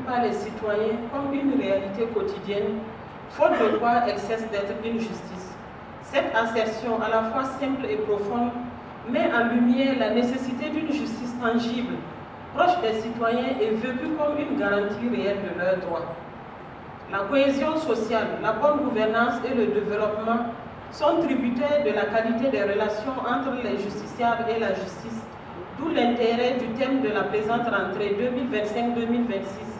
Par les citoyens comme une réalité quotidienne, faute de quoi elle cesse d'être une justice. Cette assertion, à la fois simple et profonde, met en lumière la nécessité d'une justice tangible, proche des citoyens et vécue comme une garantie réelle de leurs droits. La cohésion sociale, la bonne gouvernance et le développement sont tributaires de la qualité des relations entre les justiciables et la justice, d'où l'intérêt du thème de la présente rentrée 2025-2026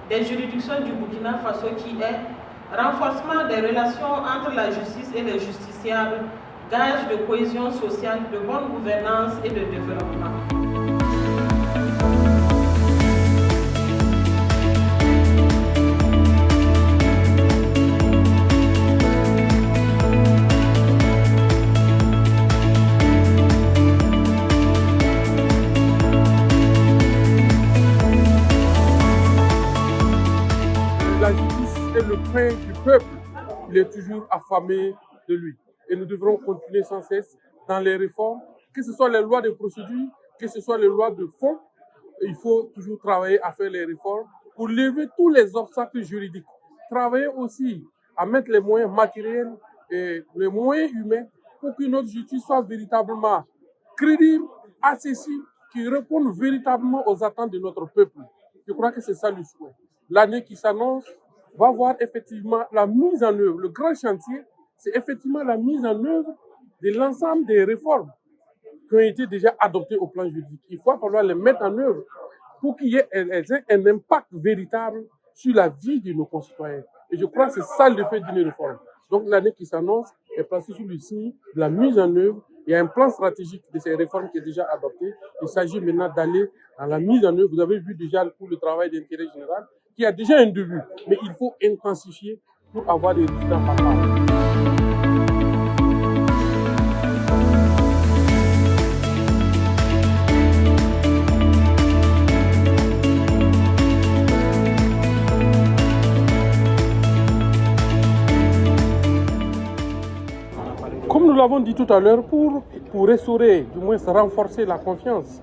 des juridictions du Burkina Faso qui est renforcement des relations entre la justice et les justiciables, gage de cohésion sociale, de bonne gouvernance et de développement. La justice est le pain du peuple. Il est toujours affamé de lui. Et nous devrons continuer sans cesse dans les réformes, que ce soit les lois de procédure, que ce soit les lois de fond. Il faut toujours travailler à faire les réformes pour lever tous les obstacles juridiques. Travailler aussi à mettre les moyens matériels et les moyens humains pour que notre justice soit véritablement crédible, accessible, qui réponde véritablement aux attentes de notre peuple. Je crois que c'est ça le souhait. L'année qui s'annonce va voir effectivement la mise en œuvre. Le grand chantier, c'est effectivement la mise en œuvre de l'ensemble des réformes qui ont été déjà adoptées au plan juridique. Il va falloir les mettre en œuvre pour qu'il y ait un impact véritable sur la vie de nos concitoyens. Et je crois que c'est ça le fait d'une réforme. Donc l'année qui s'annonce est placée sous le signe de la mise en œuvre. Il y a un plan stratégique de ces réformes qui est déjà adopté. Il s'agit maintenant d'aller dans la mise en œuvre. Vous avez vu déjà pour le travail d'intérêt général qui a déjà un début, mais il faut intensifier pour avoir des résultats favorables. Comme nous l'avons dit tout à l'heure, pour restaurer, du moins renforcer la confiance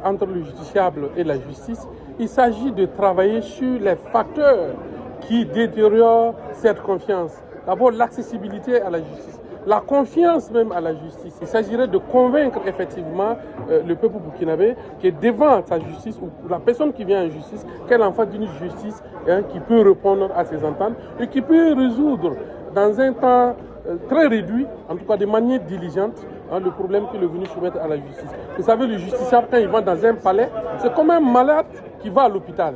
entre le justiciable et la justice, il s'agit de travailler sur les facteurs qui détériorent cette confiance. D'abord, l'accessibilité à la justice, la confiance même à la justice. Il s'agirait de convaincre effectivement le peuple burkinabé qui est devant sa justice ou la personne qui vient en justice, qu'elle en fasse d'une justice qui peut répondre à ses attentes et qui peut résoudre dans un temps très réduit, en tout cas de manière diligente, le problème qu'il est venu soumettre à la justice. Vous savez, le justiciable, quand il va dans un palais, c'est comme un malade qui va à l'hôpital.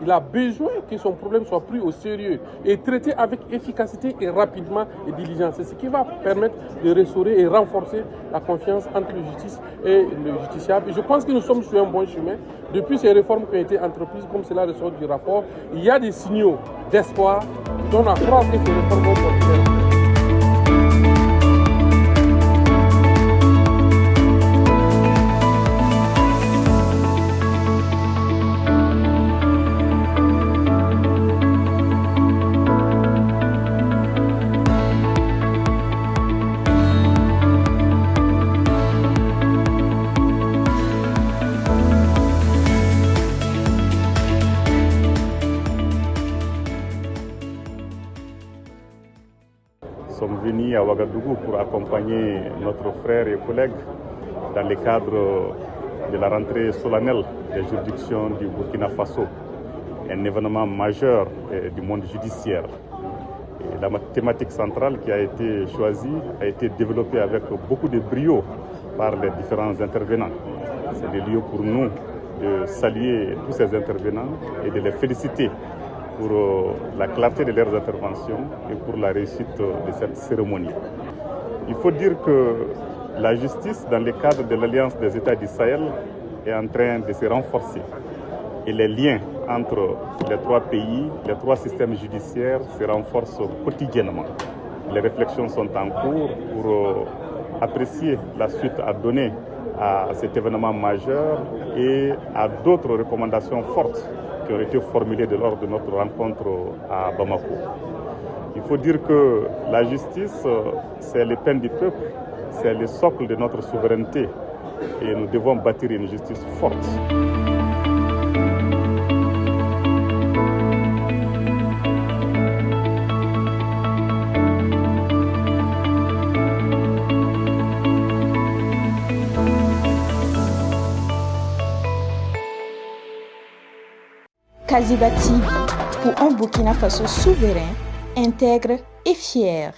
Il a besoin que son problème soit pris au sérieux et traité avec efficacité et rapidement et diligence. C'est ce qui va permettre de restaurer et renforcer la confiance entre la justice et le justiciable. Et je pense que nous sommes sur un bon chemin. Depuis ces réformes qui ont été entreprises, comme cela ressort du rapport, il y a des signaux d'espoir qui donnent à croire que ces réformes vont porter. Nous sommes venus à Ouagadougou pour accompagner notre frère et collègue dans le cadre de la rentrée solennelle des juridictions du Burkina Faso, un événement majeur du monde judiciaire. Et la thématique centrale qui a été choisie a été développée avec beaucoup de brio par les différents intervenants. C'est le lieu pour nous de saluer tous ces intervenants et de les féliciter pour la clarté de leurs interventions et pour la réussite de cette cérémonie. Il faut dire que la justice, dans le cadre de l'Alliance des États du Sahel, est en train de se renforcer. Et les liens entre les trois pays, les trois systèmes judiciaires se renforce quotidiennement. Les réflexions sont en cours pour apprécier la suite à donner à cet événement majeur et à d'autres recommandations fortes qui ont été formulées lors de notre rencontre à Bamako. Il faut dire que la justice, c'est le pain du peuple, c'est le socle de notre souveraineté et nous devons bâtir une justice forte. Kaziba TV pour un Burkina Faso souverain, intègre et fier.